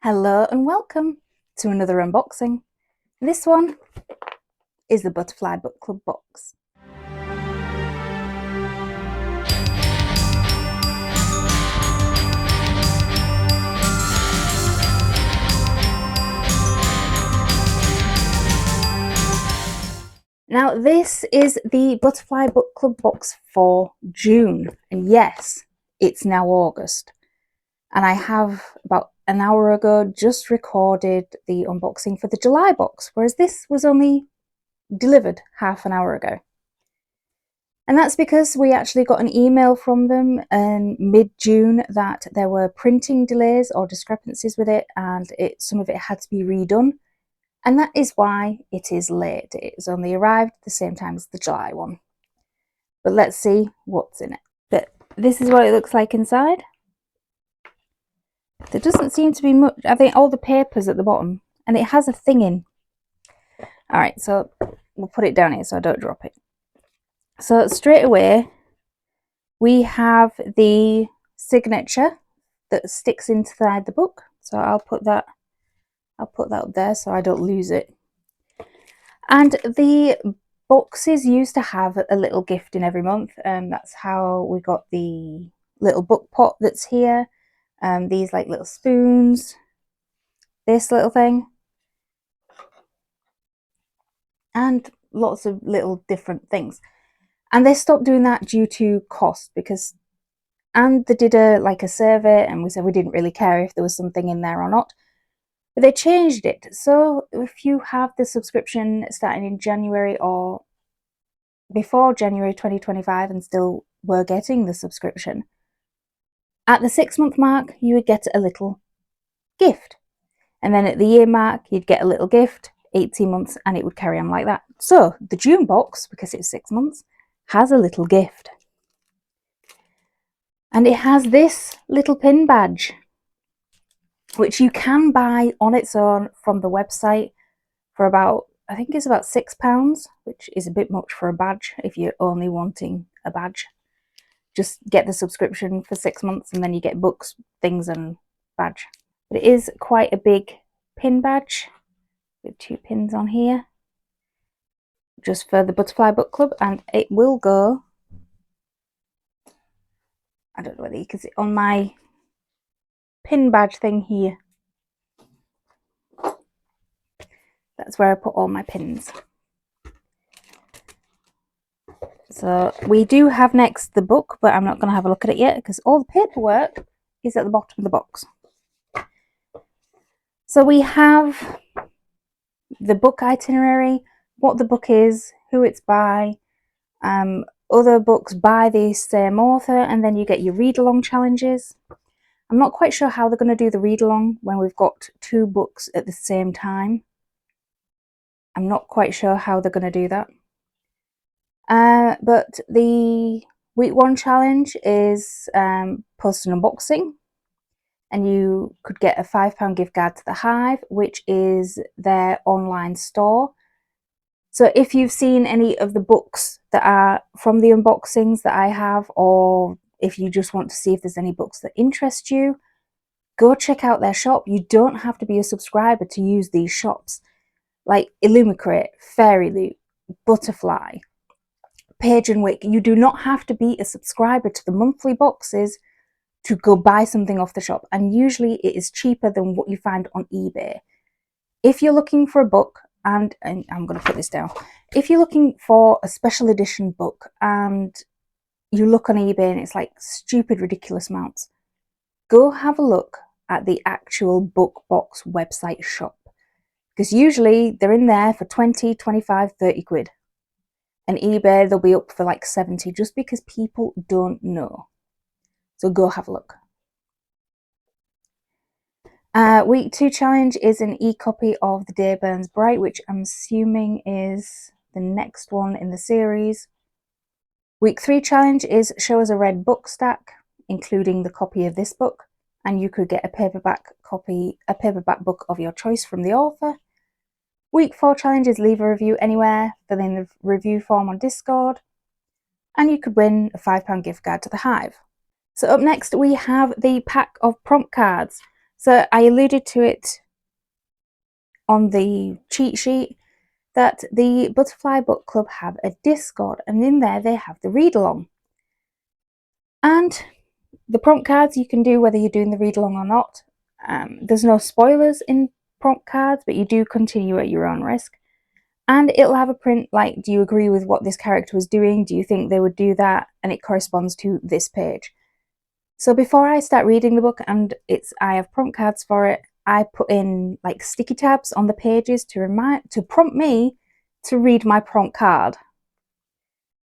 Hello and welcome to another unboxing. This one is the Butterfly Book Club box. Now this is the Butterfly Book Club box for June, and yes, it's now August. And I have about an hour ago just recorded the unboxing for the July box, whereas this was only delivered half an hour ago. And that's because we actually got an email from them in mid-June that there were printing delays or discrepancies with it, and some of it had to be redone. And that is why it is late. It's only arrived at the same time as the July one. But let's see what's in it. But this is what it looks like inside. There doesn't seem to be much. I think all the paper's at the bottom, and it has a thing in. All right, so we'll put it down here so I don't drop it. So straight away, we have the signature that sticks inside the book. So I'll put that up there so I don't lose it. And the boxes used to have a little gift in every month, and that's how we got the little book pot that's here. These like little spoons, this little thing, and lots of little different things. And they stopped doing that due to cost, and they did a survey, and we said we didn't really care if there was something in there or not. But they changed it. So if you have the subscription starting in January or before January 2025 and still were getting the subscription, at the 6-month mark, you would get a little gift. And then at the year mark, you'd get a little gift, 18 months, and it would carry on like that. So the June box, because it's 6 months, has a little gift. And it has this little pin badge, which you can buy on its own from the website for about, I think it's about £6, which is a bit much for a badge if you're only wanting a badge. Just get the subscription for 6 months and then you get books, things and badge. But it is quite a big pin badge with 2 pins on here, just for the Butterfly Book Club, and it will go, I don't know whether you can see on my pin badge thing here. That's where I put all my pins. So we do have next the book, but I'm not going to have a look at it yet because all the paperwork is at the bottom of the box. So we have the book itinerary, what the book is, who it's by, other books by the same author, and then you get your read-along challenges. I'm not quite sure how they're going to do the read-along when we've got 2 books at the same time. I'm not quite sure how they're going to do that. But the week 1 challenge is post an unboxing, and you could get a £5 gift card to the Hive, which is their online store. So if you've seen any of the books that are from the unboxings that I have, or if you just want to see if there's any books that interest you, go check out their shop. You don't have to be a subscriber to use these shops, like Illumicrate, FairyLoot, Butterfly, Page and Wick. You do not have to be a subscriber to the monthly boxes to go buy something off the shop, and usually it is cheaper than what you find on eBay. If you're looking for a book, and I'm going to put this down, if you're looking for a special edition book and you look on eBay and it's like stupid, ridiculous amounts, go have a look at the actual book box website shop, because usually they're in there for 20, 25, 30 quid. And eBay, they'll be up for like 70 just because people don't know. So go have a look. Week 2 challenge is an e-copy of The Day Burns Bright, which I'm assuming is the next one in the series. Week 3 challenge is show us a red book stack, including the copy of this book, and you could get a paperback book of your choice from the author. Week 4 challenge is leave a review anywhere, fill in the review form on Discord, and you could win a £5 gift card to the Hive. So up next we have the pack of prompt cards. So I alluded to it on the cheat sheet that the Butterfly Book Club have a Discord, and in there they have the read along. And the prompt cards you can do whether you're doing the read along or not. There's no spoilers in prompt cards, but you do continue at your own risk. And it'll have a print like, do you agree with what this character was doing? Do you think they would do that? And it corresponds to this page. So before I start reading the book, and I have prompt cards for it, I put in like sticky tabs on the pages to prompt me to read my prompt card.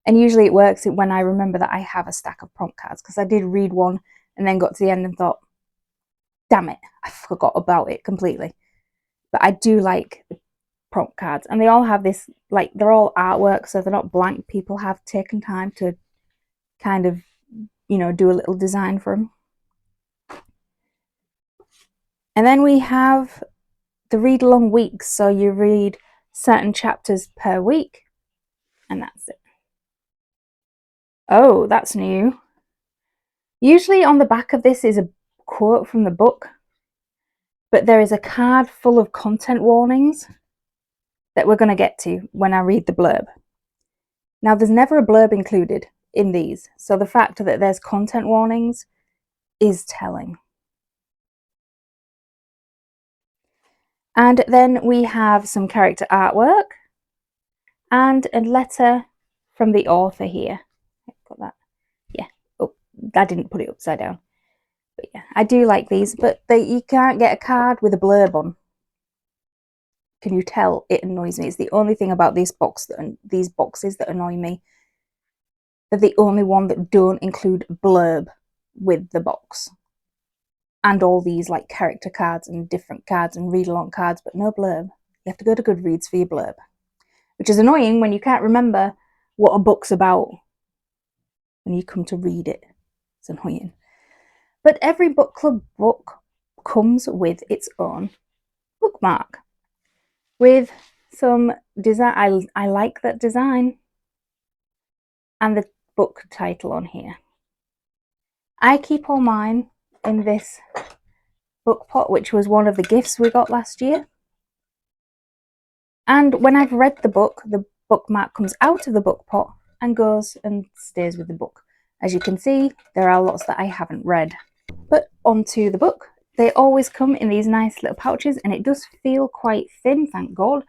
And usually it works when I remember that I have a stack of prompt cards, because I did read one and then got to the end and thought, damn it, I forgot about it completely. But I do like the prompt cards, and they all have this, like, they're all artwork, so they're not blank. People have taken time to kind of, do a little design for them. And then we have the read along weeks, so you read certain chapters per week, and that's it. Oh, that's new. Usually on the back of this is a quote from the book, but there is a card full of content warnings that we're going to get to when I read the blurb. Now, there's never a blurb included in these, so the fact that there's content warnings is telling. And then we have some character artwork and a letter from the author here. Got that? Yeah. Oh, I didn't put it upside down. But yeah, I do like these, but you can't get a card with a blurb on. Can you tell? It annoys me. It's the only thing about these boxes that annoy me. They're the only one that don't include blurb with the box. And all these like character cards and different cards and read along cards, but no blurb. You have to go to Goodreads for your blurb, which is annoying when you can't remember what a book's about when you come to read it. It's annoying. But every book club book comes with its own bookmark with some design. I like that design, and the book title on here. I keep all mine in this book pot, which was one of the gifts we got last year. And when I've read the bookmark comes out of the book pot and goes and stays with the book. As you can see, there are lots that I haven't read. But onto the book. They always come in these nice little pouches, and it does feel quite thin, thank God.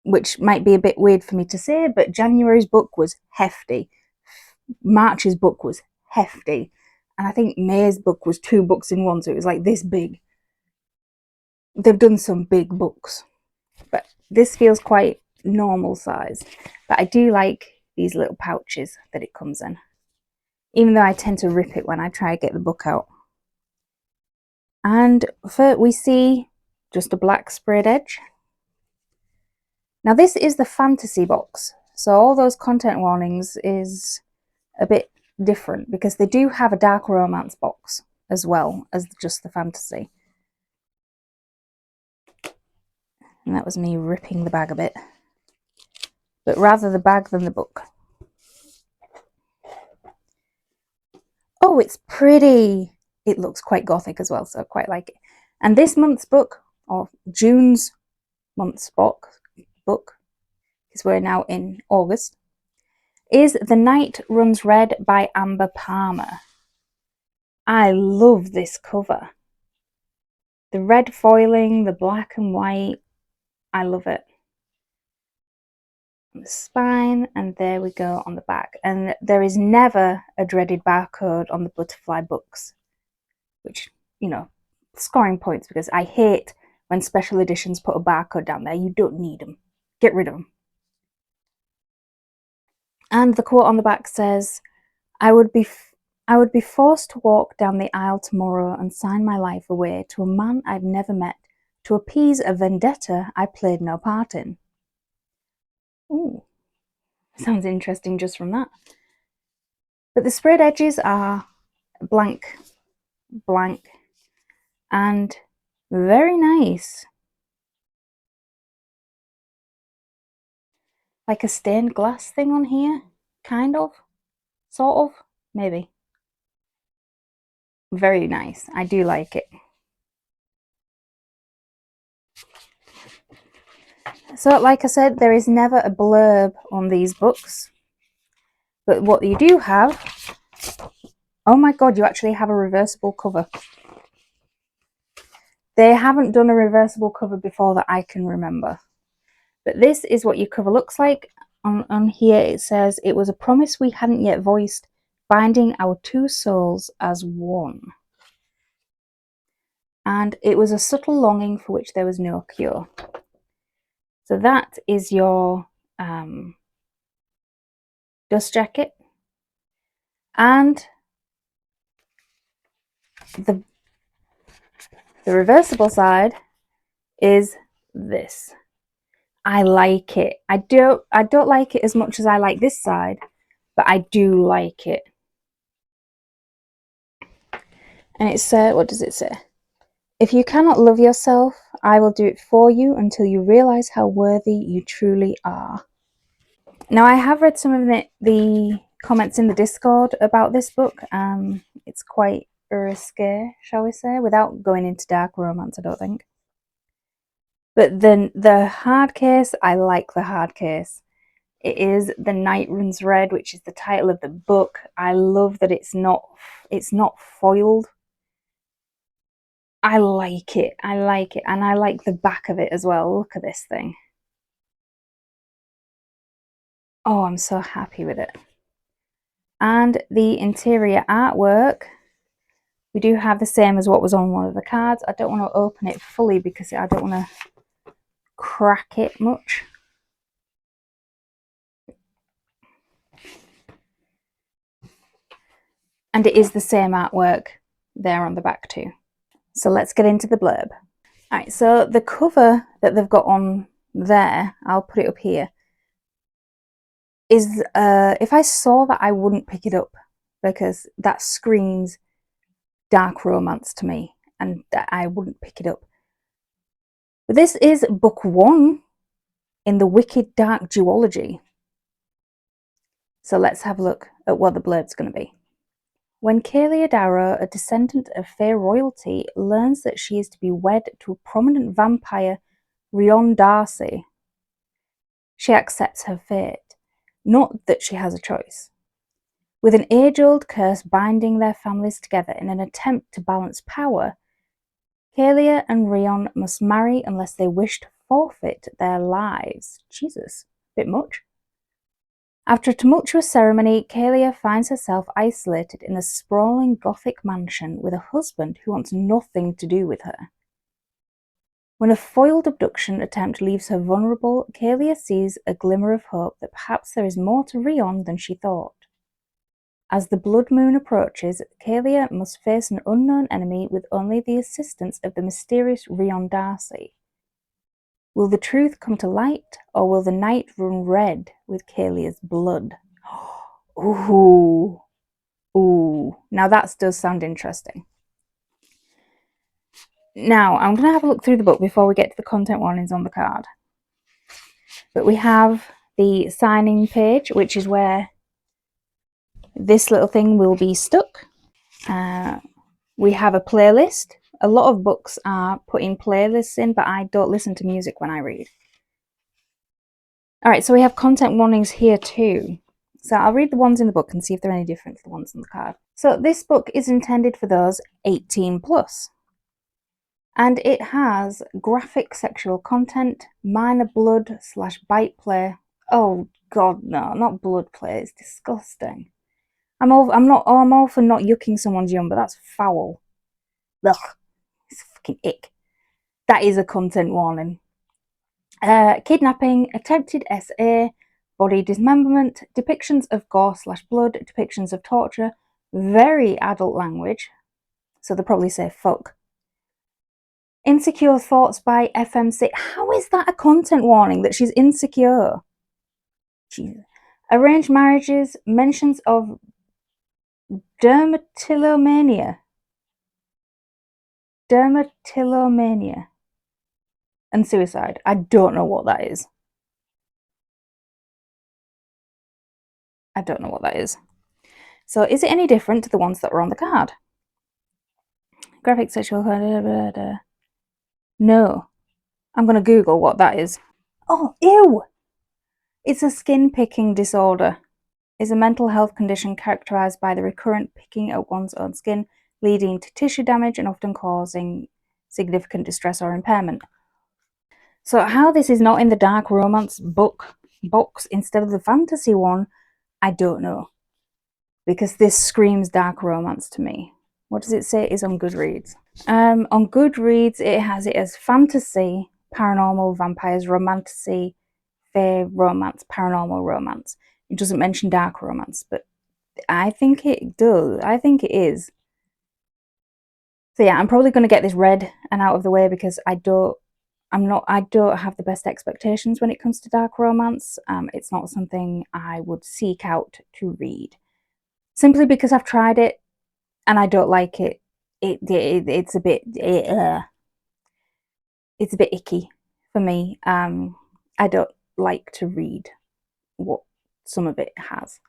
Which might be a bit weird for me to say, but January's book was hefty. March's book was hefty. And I think May's book was 2 books in one, so it was like this big. They've done some big books, but this feels quite normal size. But I do like these little pouches that it comes in, even though I tend to rip it when I try to get the book out. And we see just a black sprayed edge. Now this is the fantasy box, so all those content warnings is a bit different, because they do have a dark romance box as well as just the fantasy. And that was me ripping the bag a bit, but rather the bag than the book. Oh, it's pretty. It looks quite gothic as well, so I quite like it. And this month's book, or June's month's book, because we're now in August, is The Night Runs Red by Amber Palmer. I love this cover. The red foiling, the black and white, I love it. The spine, and there we go on the back. And there is never a dreaded barcode on the Butterfly books, which, scoring points, because I hate when special editions put a barcode down there. You don't need them. Get rid of them. And the quote on the back says, I would be forced to walk down the aisle tomorrow and sign my life away to a man I've never met, to appease a vendetta I played no part in. Ooh, sounds interesting just from that. But the sprayed edges are blank, and very nice. Like a stained glass thing on here, kind of, sort of, maybe. Very nice. I do like it. So, like I said, there is never a blurb on these books. But what you do have, oh my god, you actually have a reversible cover. They haven't done a reversible cover before that I can remember. But this is what your cover looks like. On here it says, "It was a promise we hadn't yet voiced, binding our two souls as one. And it was a subtle longing for which there was no cure." So that is your dust jacket. And the reversible side is this. I like it. I don't like it as much as I like this side, but I do like it. And it says, what does it say? "If you cannot love yourself, I will do it for you until you realize how worthy you truly are." Now, I have read some of the comments in the Discord about this book. It's quite risque, shall we say, without going into dark romance, I don't think. But then the hard case, I like the hard case. It is The Night Runs Red, which is the title of the book. I love that it's not foiled. I like it, and I like the back of it as well. Look at this thing. Oh, I'm so happy with it. And the interior artwork, we do have the same as what was on one of the cards. I don't want to open it fully because I don't want to crack it much. And it is the same artwork there on the back too. So let's get into the blurb. Alright, so the cover that they've got on there, I'll put it up here, is if I saw that, I wouldn't pick it up because that screams dark romance to me, and I wouldn't pick it up. But this is book 1 in the Wicked Dark duology. So let's have a look at what the blurb's going to be. When Kaelia Darrow, a descendant of Fey royalty, learns that she is to be wed to a prominent vampire, Rion Darcy, she accepts her fate, not that she has a choice. With an age-old curse binding their families together in an attempt to balance power, Kaelia and Rion must marry unless they wish to forfeit their lives. Jesus, a bit much. After a tumultuous ceremony, Kaelia finds herself isolated in a sprawling Gothic mansion with a husband who wants nothing to do with her. When a foiled abduction attempt leaves her vulnerable, Kaelia sees a glimmer of hope that perhaps there is more to Rion than she thought. As the blood moon approaches, Kaelia must face an unknown enemy with only the assistance of the mysterious Rion Darcy. Will the truth come to light, or will the night run red with Kaelia's blood? Ooh. Ooh. Now that does sound interesting. Now, I'm going to have a look through the book before we get to the content warnings on the card. But we have the signing page, which is where this little thing will be stuck. We have a playlist. A lot of books are putting playlists in, but I don't listen to music when I read. Alright, so we have content warnings here too. So I'll read the ones in the book and see if they're any different to the ones on the card. So this book is intended for those 18 plus. And it has graphic sexual content, minor blood / bite play. Oh god, no, not blood play, it's disgusting. I'm all for not yucking someone's yum, but that's foul. Ugh, it's a fucking ick. That is a content warning. Kidnapping, attempted SA, body dismemberment, depictions of gore / blood, depictions of torture, very adult language, so they'll probably say fuck. Insecure thoughts by FMC. How is that a content warning that she's insecure? Jesus. Arranged marriages, mentions of dermatillomania, and suicide. I don't know what that is. I don't know what that is. So is it any different to the ones that were on the card? Graphic sexual... No. I'm going to Google what that is. Oh, ew! It's a skin picking disorder. It's a mental health condition characterized by the recurrent picking at one's own skin, leading to tissue damage and often causing significant distress or impairment. So how this is not in the dark romance book box instead of the fantasy one, I don't know. Because this screams dark romance to me. What does it say is on Goodreads? On Goodreads, it has it as fantasy, paranormal, vampires, romantasy, fae, romance, paranormal romance. It doesn't mention dark romance, but I think it does. I think it is. So yeah, I'm probably going to get this read and out of the way because I don't have the best expectations when it comes to dark romance. It's not something I would seek out to read. Simply because I've tried it and I don't like it. It's a bit it's a bit icky for me. I don't like to read what some of it has.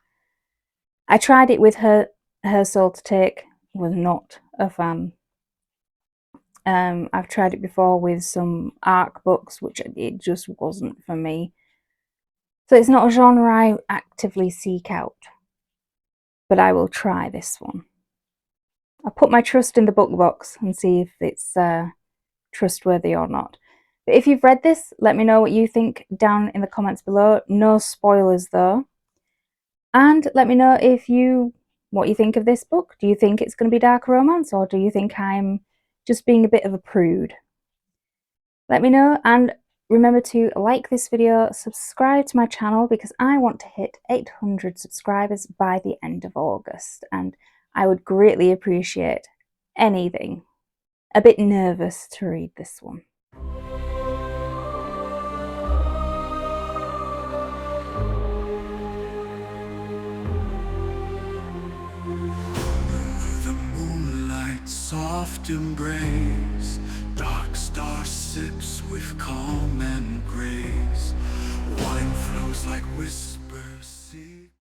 I tried it with Her Soul to Take, was not a fan. I've tried it before with some ARC books, which it just wasn't for me. So it's not a genre I actively seek out, but I will try this one. I'll put my trust in the book box and see if it's trustworthy or not. But if you've read this, let me know what you think down in the comments below. No spoilers though. And let me know what you think of this book. Do you think it's going to be dark romance, or do you think I'm just being a bit of a prude? Let me know, and remember to like this video, subscribe to my channel because I want to hit 800 subscribers by the end of August, and I would greatly appreciate anything. A bit nervous to read this one. The moonlight soft embrace, dark star sips with calm and grace. Wine flows like whispers.